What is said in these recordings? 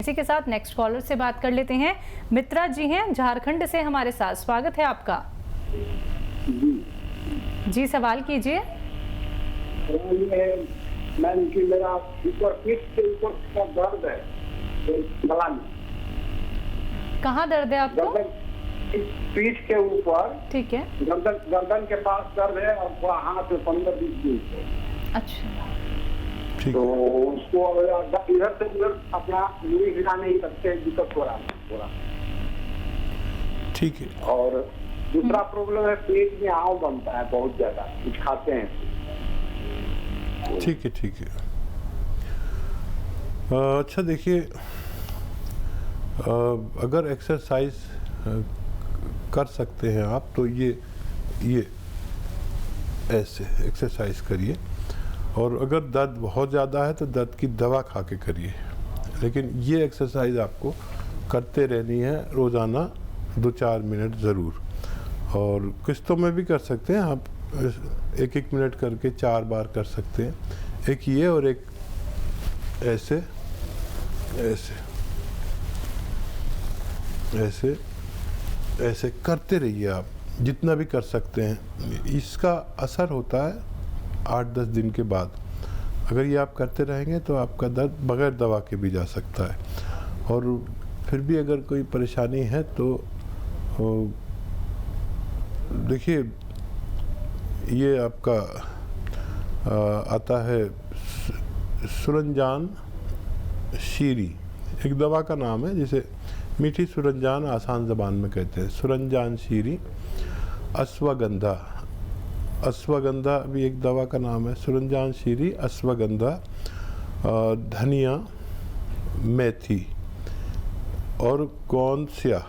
इसी के साथ नेक्स्ट कॉलर से बात कर लेते हैं। मित्रा जी हैं झारखंड से हमारे साथ, स्वागत है आपका। जी सवाल कीजिए। मैम कि मेरा ऊपर पीठ के ऊपर का दर्द है, गला में। कहाँ दर्द है आपको? पीठ के ऊपर, ठीक है, गर्दन के पास दर्द है और थोड़ा हाथ में 15-20 दिन से। अच्छा, तो उसको इधर से उधर अपना मुड़ी हिला नहीं सकते, दिक्कत हो रहा है। ठीक है। और दूसरा प्रॉब्लम है, पेट में आव बनता है बहुत ज्यादा, कुछ खाते हैं। ठीक है, ठीक है। अच्छा देखिए, अगर एक्सरसाइज कर सकते हैं आप तो ये ऐसे एक्सरसाइज करिए, और अगर दर्द बहुत ज़्यादा है तो दर्द की दवा खा के करिए। लेकिन ये एक्सरसाइज आपको करते रहनी है रोज़ाना 2-4 मिनट ज़रूर, और किस्तों में भी कर सकते हैं आप, 1-1 मिनट करके 4 बार कर सकते हैं। एक ये और एक ऐसे ऐसे ऐसे ऐसे करते रहिए आप, जितना भी कर सकते हैं। इसका असर होता है 8-10 दिन के बाद। अगर ये आप करते रहेंगे तो आपका दर्द बगैर दवा के भी जा सकता है। और फिर भी अगर कोई परेशानी है तो देखिए, ये आपका आता है सुरंजान शीरी, एक दवा का नाम है, जिसे मीठी सुरंजान आसान ज़बान में कहते हैं। सुरंजान शीरी, अश्वगंधा, अश्वगंधा भी एक दवा का नाम है। सुरंजान शीरी, अश्वगंधा, धनिया, मेथी और गोंद स्या,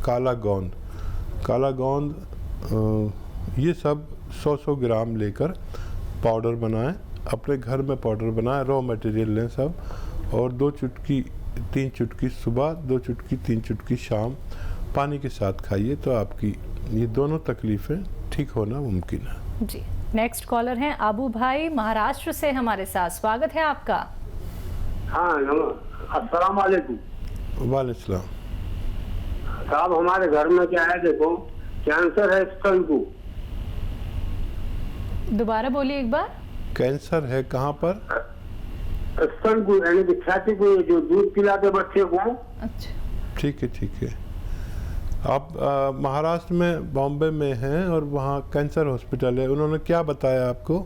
काला गोंद, काला गोंद, ये सब 100-100 ग्राम लेकर पाउडर बनाएं। अपने घर में पाउडर बनाएं, रॉ मटेरियल लें सब, और 2 चुटकी 3 चुटकी सुबह, 2 चुटकी 3 चुटकी शाम पानी के साथ खाइए, तो आपकी ये दोनों तकलीफ़ें ठीक होना मुमकिन है। जी। नेक्स्ट कॉलर हैं आबू भाई महाराष्ट्र से हमारे साथ, स्वागत है आपका। हाँ, अस्सलाम वालेकुम। वालेकुम। साहब हमारे घर में क्या है, देखो कैंसर है स्तन को। दोबारा बोलिए एक बार। कैंसर है कहाँ पर? स्तन को, यानी कि छाती को, जो दूध पिलाते बच्चे को। अच्छा, ठीक है, ठीक है। आप महाराष्ट्र में बॉम्बे में हैं और वहाँ कैंसर हॉस्पिटल है। उन्होंने क्या बताया आपको?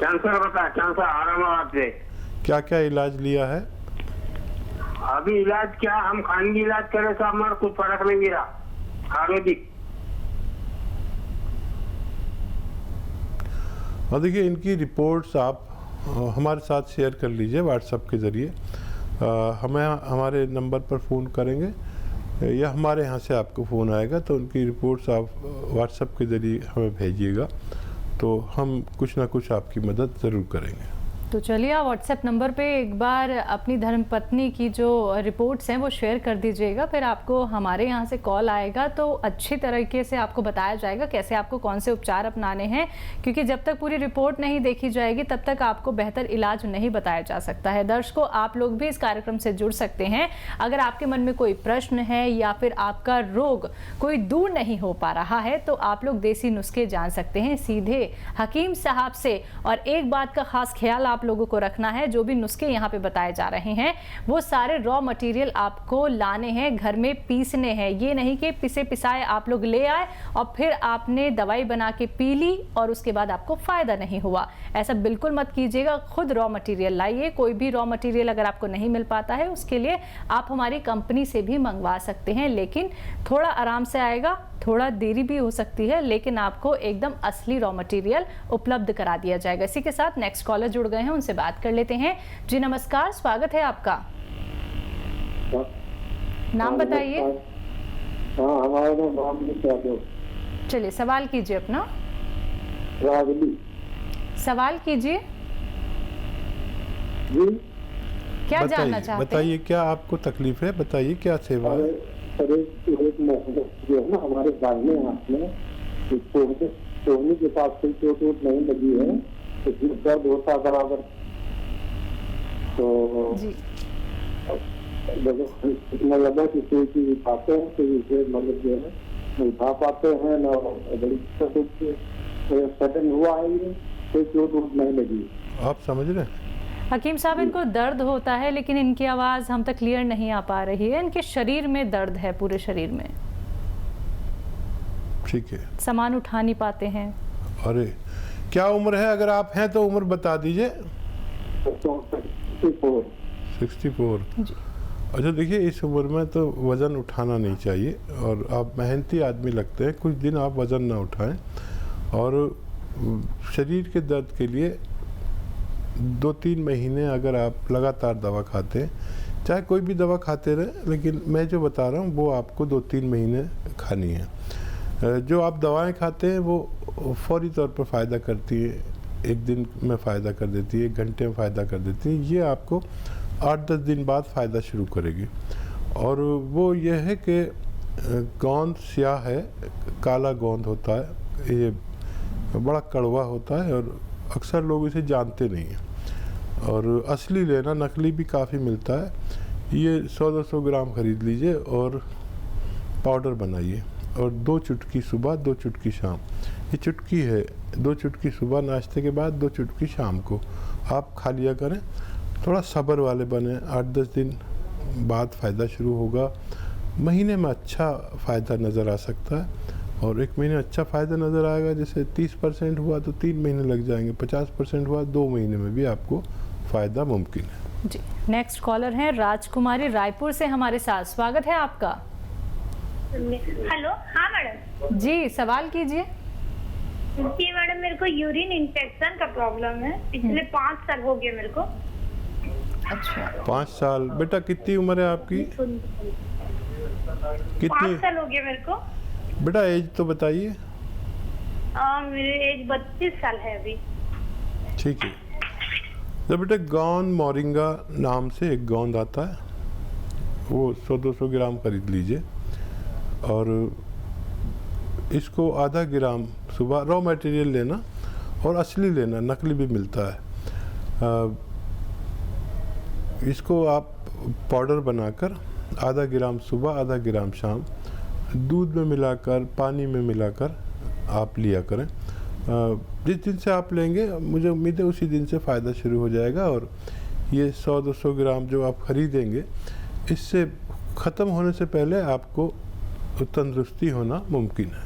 कैंसर बताया, कैंसर औरंगाबाद से। क्या क्या इलाज लिया है? अभी इलाज क्या, हम खानगी इलाज करे साहब, हमारा कुछ फर्क नहीं गिरा। आयुर्वेदिक। और देखिए, इनकी रिपोर्ट्स आप हमारे साथ शेयर कर लीजिए व्हाट्सएप के ज़रिए। हमें हमारे नंबर पर फ़ोन करेंगे या हमारे यहाँ से आपको फ़ोन आएगा, तो उनकी रिपोर्ट्स आप व्हाट्सएप के ज़रिए हमें भेजिएगा, तो हम कुछ ना कुछ आपकी मदद ज़रूर करेंगे। तो चलिए आप व्हाट्सएप नंबर पे एक बार अपनी धर्मपत्नी की जो रिपोर्ट्स हैं वो शेयर कर दीजिएगा, फिर आपको हमारे यहाँ से कॉल आएगा तो अच्छी तरीके से आपको बताया जाएगा कैसे आपको कौन से उपचार अपनाने हैं, क्योंकि जब तक पूरी रिपोर्ट नहीं देखी जाएगी तब तक आपको बेहतर इलाज नहीं बताया जा सकता है। दर्शकों, आप लोग भी इस कार्यक्रम से जुड़ सकते हैं। अगर आपके मन में कोई प्रश्न है या फिर आपका रोग कोई दूर नहीं हो पा रहा है तो आप लोग देसी नुस्खे जान सकते हैं सीधे हकीम साहब से। और एक बात का खास ख्याल आप लोगों को रखना है, जो भी नुस्खे यहाँ पे बताए जा रहे हैं वो सारे रॉ मटेरियल आपको लाने हैं, घर में पीसने हैं। ये नहीं कि पिसे पिसाए आप लोग ले आए और फिर आपने दवाई बना के पी ली और उसके बाद आपको फायदा नहीं हुआ। ऐसा बिल्कुल मत कीजिएगा, खुद रॉ मटेरियल लाइए। कोई भी रॉ मटेरियल अगर आपको नहीं मिल पाता है उसके लिए आप हमारी कंपनी से भी मंगवा सकते हैं, लेकिन थोड़ा आराम से आएगा, थोड़ा देरी भी हो सकती है, लेकिन आपको एकदम असली रॉ मटेरियल उपलब्ध करा दिया जाएगा। इसी के साथ नेक्स्ट कॉलर जुड़ गए हैं, उनसे बात कर लेते हैं। जी नमस्कार, स्वागत है आपका। नाम बताइए। चलिए सवाल कीजिए अपना। सवाल कीजिए। क्या जानना चाहते हैं? बताइए क्या आपको तकलीफ है, बताइए क्या सेवा है। जो है ना हमारे दाहिने हाथ में सोहनी के पास कोई चोट वोट नहीं लगी है, इसमें दर्द होता बराबर। तो जी इतना लंबा कि पाते हैं तो इसे मतलब जो है नहीं उठा पाते हैं ना, बड़ी दिक्कत होती है। सडन हुआ है ये, कोई चोट नहीं लगी। आप समझ रहे हैं? हकीम साहब, इनको दर्द होता है लेकिन इनकी आवाज़ हम तक क्लियर नहीं आ पा रही है। इनके शरीर में दर्द है, पूरे शरीर में। ठीक है। सामान उठा नहीं पाते हैं। अरे क्या उम्र है? अगर आप हैं तो उम्र बता दीजिए। 64। अच्छा देखिए, इस उम्र में तो वज़न उठाना नहीं चाहिए और आप मेहनती आदमी लगते हैं। कुछ दिन आप वज़न ना उठाएं और शरीर के दर्द के लिए 2-3 महीने अगर आप लगातार दवा खाते हैं, चाहे कोई भी दवा खाते रहें, लेकिन मैं जो बता रहा हूँ वो आपको 2-3 महीने खानी है। जो आप दवाएं खाते हैं वो फौरी तौर पर फ़ायदा करती है, 1 दिन में फ़ायदा कर देती है, 1 घंटे में फ़ायदा कर देती है। ये आपको 8-10 दिन बाद फ़ायदा शुरू करेगी। और वो ये है कि गोंद स्याह है, काला गोंद होता है, ये बड़ा कड़वा होता है और अक्सर लोग इसे जानते नहीं हैं। और असली लेना, नकली भी काफ़ी मिलता है। ये 100-200 ग्राम ख़रीद लीजिए और पाउडर बनाइए और 2 चुटकी सुबह, 2 चुटकी शाम। ये चुटकी है, 2 चुटकी सुबह नाश्ते के बाद, 2 चुटकी शाम को आप खा लिया करें। थोड़ा सब्र वाले बने, 8-10 दिन बाद फ़ायदा शुरू होगा। महीने में अच्छा फ़ायदा नज़र आ सकता है और 1 महीने अच्छा फ़ायदा नज़र आएगा। जैसे 30% हुआ तो 3 महीने लग जाएंगे, 50% हुआ 2 महीने में भी आपको फ़ायदा मुमकिन है। जी, नेक्स्ट कॉलर हैं राजकुमारी, रायपुर से हमारे साथ। स्वागत है आपका। हेलो। हाँ मैडम जी, सवाल कीजिए। जी मैडम, मेरे को यूरिन इन्फेक्शन का प्रॉब्लम है। पिछले 5 साल हो गए मेरे को। अच्छा, 5 साल। बेटा कितनी उम्र है आपकी? 5 साल हो गया मेरे को। बेटा एज तो बताइए। मेरी एज 32 साल है अभी। ठीक है। तो बेटा गोंद मोरिंगा नाम से एक गोंद आता है, वो 100-200 ग्राम खरीद लीजिए और इसको आधा ग्राम सुबह, रॉ मटेरियल लेना और असली लेना, नकली भी मिलता है। इसको आप पाउडर बनाकर आधा ग्राम सुबह, आधा ग्राम शाम दूध में मिलाकर, पानी में मिलाकर आप लिया करें। जिस दिन से आप लेंगे मुझे उम्मीद है उसी दिन से फ़ायदा शुरू हो जाएगा और ये 100-200 ग्राम जो आप ख़रीदेंगे, इससे ख़त्म होने से पहले आपको तंदुरुस्ती होना मुमकिन है।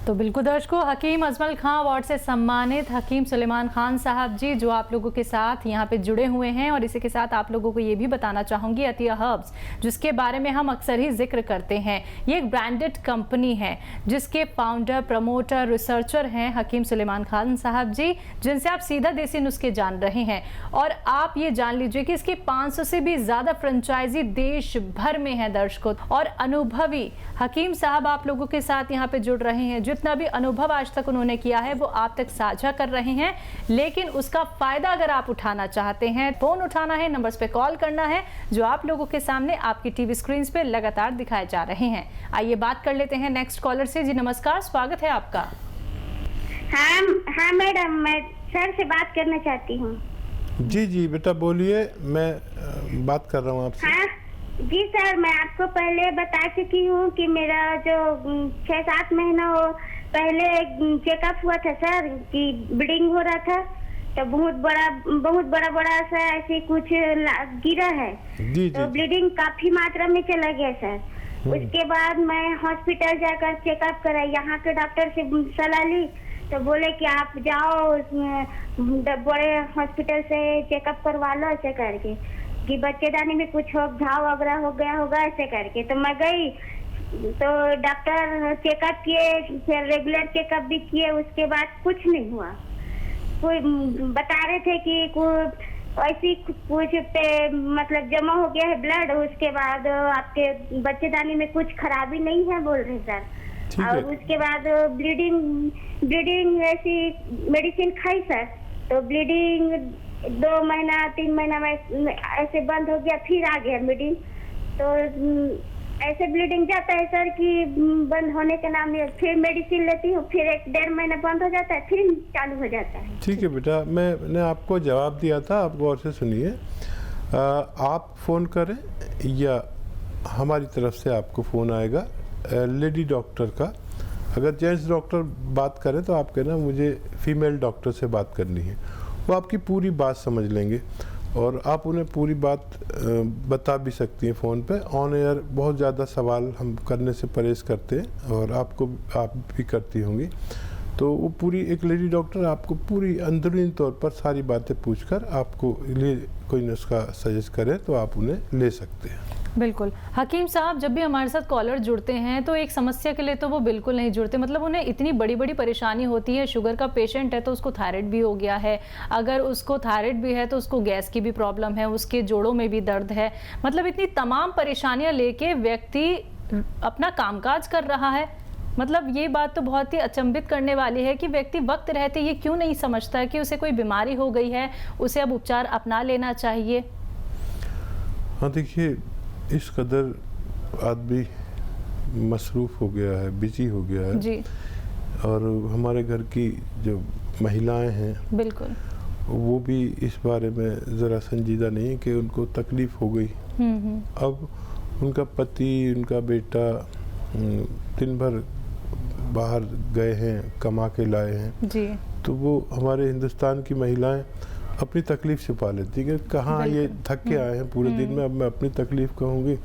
तो बिल्कुल दर्शकों, हकीम अजमल खां अवार्ड से सम्मानित हकीम सुलेमान खान साहब जी जो आप लोगों के साथ यहाँ पे जुड़े हुए हैं। और इसी के साथ आप लोगों को ये भी बताना चाहूँगी, अतिया हर्ब्स जिसके बारे में हम अक्सर ही जिक्र करते हैं, ये एक ब्रांडेड कंपनी है जिसके फाउंडर, प्रमोटर, रिसर्चर हैं हकीम सुलेमान खान साहब जी, जिनसे आप सीधा देसी नुस्खे जान रहे हैं। और आप ये जान लीजिए कि इसके 500 से भी ज़्यादा फ्रेंचाइजी देश भर में है दर्शकों। और अनुभवी हकीम साहब आप लोगों के साथ यहाँ पे जुड़ रहे हैं। जितना भी अनुभव आज तक उन्होंने किया है वो आप तक साझा कर रहे हैं, लेकिन उसका फायदा अगर आप उठाना चाहते हैं, फोन उठाना है, नंबर्स पे कॉल करना है जो आप लोगों के सामने आपकी टीवी स्क्रीन पे लगातार दिखाए जा रहे हैं। आइए बात कर लेते हैं नेक्स्ट कॉलर से। जी नमस्कार, स्वागत है आपका। हाँ मैडम, मैं सर से बात करना चाहती हूँ। जी जी बेटा बोलिए, मैं बात कर रहा हूँ आपसे। हाँ जी सर, मैं आपको पहले बता चुकी हूँ कि मेरा जो 6-7 महीना हो पहले चेकअप हुआ था सर कि ब्लीडिंग हो रहा था, तो बहुत बड़ा सा ऐसे कुछ गिरा है। जी, तो ब्लीडिंग काफी मात्रा में चला गया सर। उसके बाद मैं हॉस्पिटल जाकर चेकअप करा, यहाँ के डॉक्टर से सलाह ली तो बोले कि आप जाओ बड़े हॉस्पिटल से चेकअप करवा लो, ऐसे करके कि बच्चेदानी में कुछ घाव वगैरह हो गया होगा, ऐसे करके। तो मैं गई तो डॉक्टर चेकअप किए, फिर रेगुलर चेकअप भी किए, उसके बाद कुछ नहीं हुआ। कोई बता रहे थे कि ऐसी कुछ पे मतलब जमा हो गया है ब्लड, उसके बाद आपके बच्चेदानी में कुछ खराबी नहीं है बोल रहे सर। और उसके बाद ब्लीडिंग ऐसी मेडिसिन खाई सर, तो ब्लीडिंग 2 महीना 3 महीना में ऐसे बंद हो गया, फिर आ गया ब्लीडिंग। तो ऐसे ब्लीडिंग जाता है सर कि बंद होने के नाम में फिर मेडिसिन लेती हूँ, फिर 1-1.5 महीना बंद हो जाता है, फिर चालू हो जाता है। ठीक है बेटा, मैंने आपको जवाब दिया था, आप गौर से सुनिए। आप फ़ोन करें या हमारी तरफ से आपको फ़ोन आएगा लेडी डॉक्टर का। अगर जेंट्स डॉक्टर बात करें तो आप कहना मुझे फीमेल डॉक्टर से बात करनी है, वो आपकी पूरी बात समझ लेंगे और आप उन्हें पूरी बात बता भी सकती हैं फ़ोन पे। ऑन एयर बहुत ज़्यादा सवाल हम करने से परहेज़ करते हैं और आप भी करती होंगी, तो वो पूरी एक लेडी डॉक्टर आपको पूरी अंदरूनी तौर पर सारी बातें पूछकर आपको लिए कोई नुस्खा सजेस्ट करे तो आप उन्हें ले सकते हैं। बिल्कुल। हकीम साहब, जब भी हमारे साथ कॉलर जुड़ते हैं तो एक समस्या के लिए तो वो बिल्कुल नहीं जुड़ते, मतलब उन्हें इतनी बड़ी बड़ी परेशानी होती है। शुगर का पेशेंट है तो उसको थायराइड भी हो गया है, अगर उसको थायराइड भी है तो उसको गैस की भी प्रॉब्लम है, उसके जोड़ों में भी दर्द है, मतलब इतनी तमाम परेशानियां लेके व्यक्ति अपना कामकाज कर रहा है। मतलब ये बात तो बहुत ही अचंभित करने वाली है कि व्यक्ति वक्त रहते ये क्यों नहीं समझता है कि उसे कोई बीमारी हो गई है, उसे अब उपचार अपना लेना चाहिए। हाँ देखिए, इस कदर आदमी मसरूफ़ हो गया है, बिजी हो गया है जी। और हमारे घर की जो महिलाएं हैं बिल्कुल, वो भी इस बारे में ज़रा संजीदा नहीं है कि उनको तकलीफ़ हो गई। अब उनका पति, उनका बेटा दिन भर बाहर गए हैं, कमा के लाए हैं जी, तो वो हमारे हिंदुस्तान की महिलाएं अपनी तकलीफ़ छुपा लेती है कि कहाँ ये थक के आए हैं पूरे दिन में, अब मैं अपनी तकलीफ़ कहूँगी,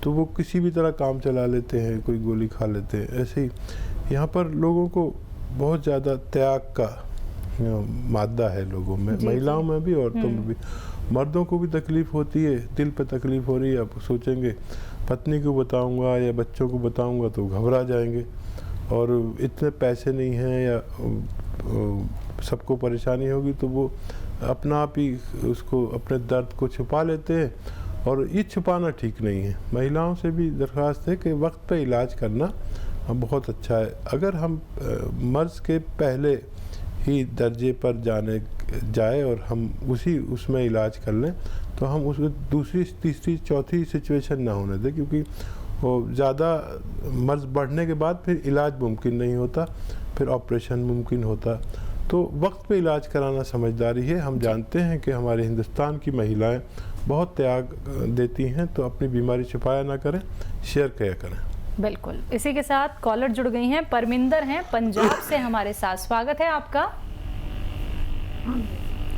तो वो किसी भी तरह काम चला लेते हैं, कोई गोली खा लेते हैं। ऐसे ही यहाँ पर लोगों को बहुत ज़्यादा त्याग का मादा है लोगों में, महिलाओं में भी, औरतों में भी। मर्दों को भी तकलीफ़ होती है, दिल पे तकलीफ़ हो रही है, आप सोचेंगे पत्नी को बताऊंगा या बच्चों को बताऊंगा तो घबरा जाएंगे और इतने पैसे नहीं हैं या सबको परेशानी होगी, तो वो अपना आप ही उसको अपने दर्द को छुपा लेते हैं और ये छुपाना ठीक नहीं है। महिलाओं से भी दरख्वास्त है कि वक्त पे इलाज करना बहुत अच्छा है। अगर हम मर्ज़ के पहले ही दर्जे पर जाए और हम उसमें इलाज कर लें तो हम उसको दूसरी, तीसरी, चौथी सिचुएशन ना होने दें, क्योंकि वो ज़्यादा मर्ज़ बढ़ने के बाद फिर इलाज मुमकिन नहीं होता, फिर ऑपरेशन मुमकिन होता। तो वक्त पे इलाज कराना समझदारी है। हम जानते हैं कि हमारे हिंदुस्तान की महिलाएं बहुत त्याग देती हैं, तो अपनी बीमारी छुपाया ना करें, शेयर किया करें। बिल्कुल। इसी के साथ कॉलर जुड़ गई हैं, परमिंदर हैं पंजाब से हमारे साथ। स्वागत है आपका।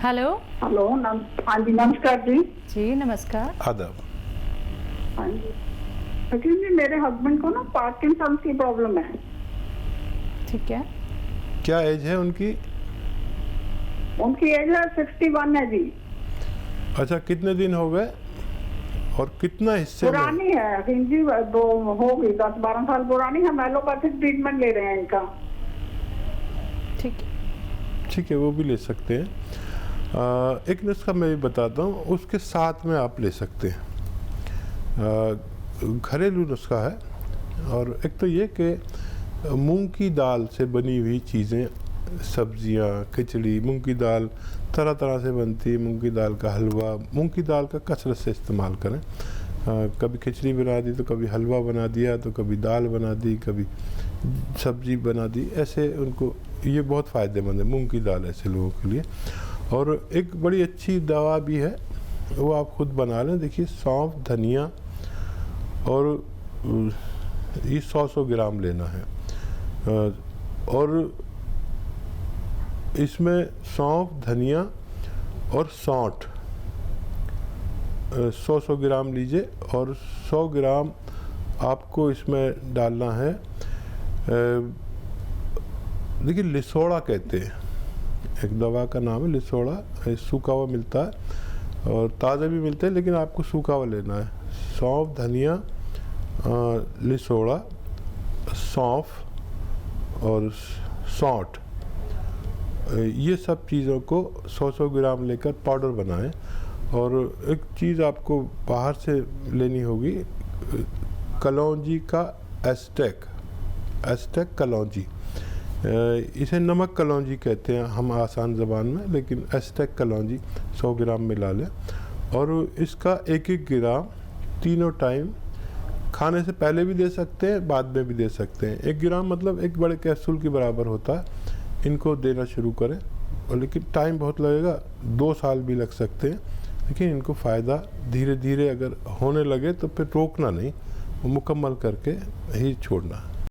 हेलो। हेलो, हाँ जी, नमस्कार जी। जी नमस्कार। आदाब। हाँ जी, एक्चुअली मेरे हस्बैंड को ना पार्किंसन की प्रॉब्लम है। ठीक है। क्या एज है उनकी? उनकी एज है 61 है जी। अच्छा, कितने दिन हो गए और कितना हिस्से पुरानी है जी, दो हो गई, 10-12 साल पुरानी है। एलोपैथिक ट्रीटमेंट ले रहे हैं इनका। ठीक है, ठीक है, वो भी ले सकते हैं। एक नुस्खा मैं भी बताता हूँ, उसके साथ में आप ले सकते हैं। घरेलू नुस्खा है, और एक तो ये कि मूंग की दाल से बनी हुई चीज़ें, सब्जियां, खिचड़ी, मूंग की दाल तरह तरह से बनती है, मूंग की दाल का हलवा, मूंग की दाल का कसरत से इस्तेमाल करें। कभी खिचड़ी बना दी तो कभी हलवा बना दिया, तो कभी दाल बना दी, कभी सब्जी बना दी, ऐसे उनको ये बहुत फ़ायदेमंद है मूंग की दाल ऐसे लोगों के लिए। और एक बड़ी अच्छी दवा भी है, वो आप खुद बना लें। देखिए, सौंफ, धनिया और ये 100 ग्राम लेना है, और इसमें सौंफ, धनिया और सौंठ 100 ग्राम लीजिए, और 100 ग्राम आपको इसमें डालना है। देखिए, लिसोड़ा कहते हैं, एक दवा का नाम है लिसोड़ा, सूखा हुआ मिलता है और ताज़ा भी मिलता है, लेकिन आपको सूखा हुआ लेना है। सौंफ, धनिया, लिसोड़ा, सौंफ और सौंठ, ये सब चीज़ों को 100 ग्राम लेकर पाउडर बनाएं। और एक चीज़ आपको बाहर से लेनी होगी, कलौंजी का एस्टेक कलौंजी, इसे नमक कलौंजी कहते हैं हम आसान ज़बान में, लेकिन एस्टेक कलौंजी 100 ग्राम मिला लें। और इसका 1-1 ग्राम तीनों टाइम, खाने से पहले भी दे सकते हैं, बाद में भी दे सकते हैं। 1 ग्राम मतलब एक बड़े कैप्सूल के बराबर होता है। इनको देना शुरू करें, और लेकिन टाइम बहुत लगेगा, 2 साल भी लग सकते हैं, लेकिन इनको फ़ायदा धीरे धीरे अगर होने लगे तो फिर रोकना नहीं, वो मुकम्मल करके ही छोड़ना।